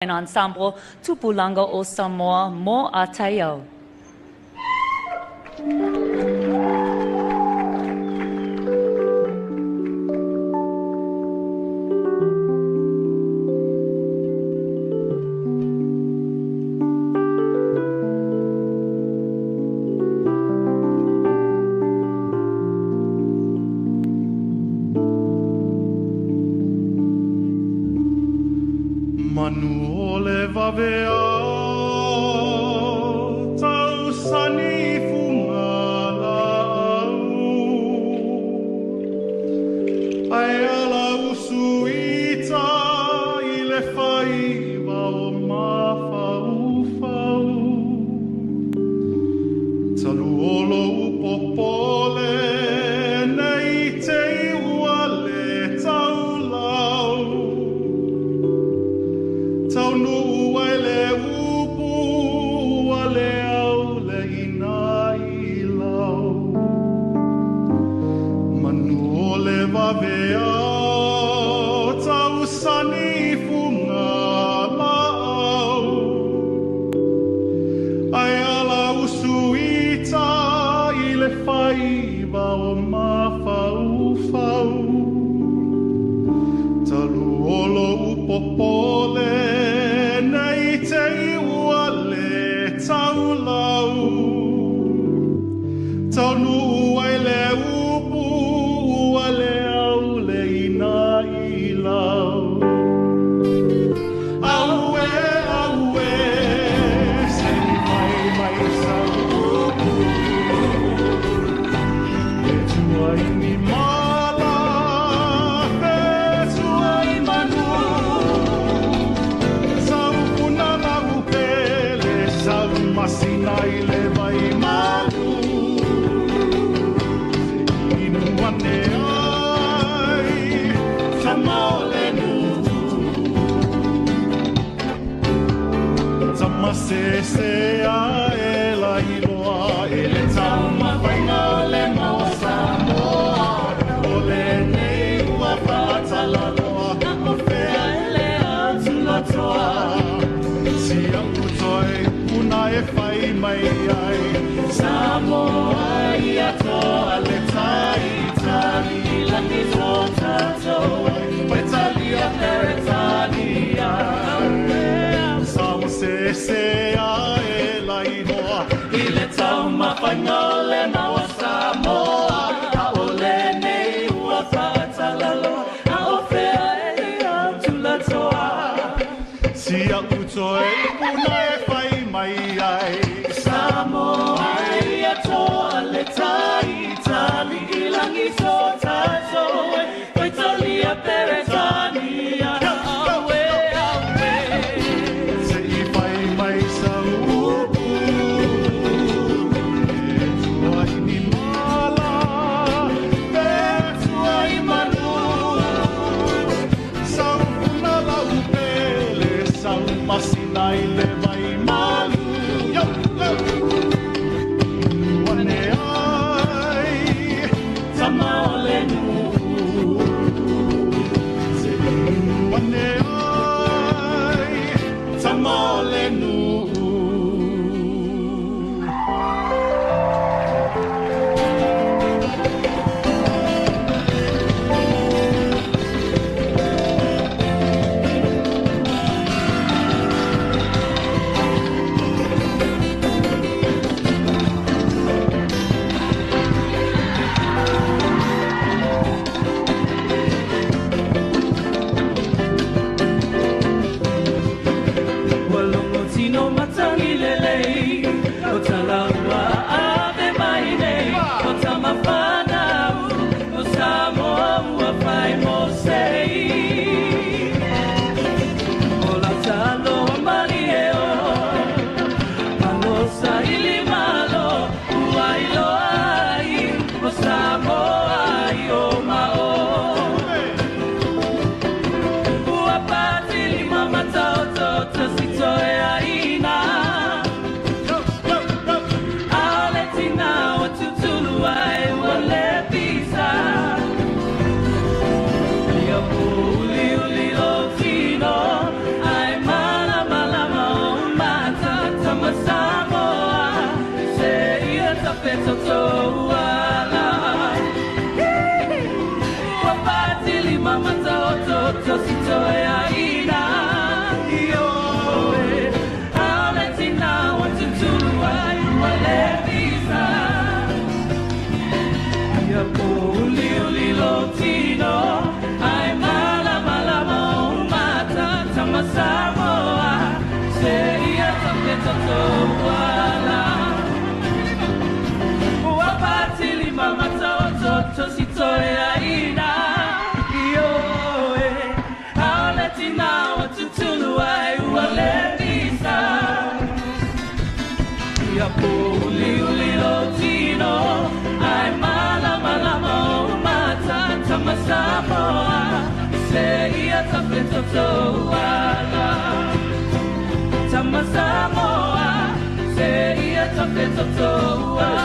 An ensemble Tupulanga o Samoa Mo Atayo. Manu ole vavea tau sani fungala ai ala usuita I le whaiva o mawhau talu olo upopole nei te iua le tau lau tau nuu ai le upu a le au le ina I lau manu o le vavea tau sani funga lau ai ala usuita I le whaiva o mawhau talu olo upopole nei te iua le tau lau tau nuu ai le upu ua le au le ina I lau aue aue se mai mai sau upu e tuai ni mala pe tuai manu masina I le vai malu inu ane ai tamale nu tamase se a ela iloa ele tama faina le mausa moa ole nei ua fatala loa o fea ele atula toa si aku toi una e whai mai ai Samoa I atoa le tai tani laki so tātou Pai tali a peretania Sao se a e lai hoa I le tau mawhainga le maua Samoa A o le nei ua whaatalalo A o whea e tula toa Si a uto e una e whai mai ai Samoa I atoa le tai tali I langi so tātou Pai tali a peretania Awe, awe Se I whai mai sa upu E tuai ni mala Pe tuai manu Sau puna lau pele Sau masina I le vai malu Yo, yo Wane ai Tama ole nu Se wane ai Tama ole nu Tino uli uli lo tino ai malama lama o mata tamasamoa se ia tapetoto ala tamasamoa se ia tapetoto ala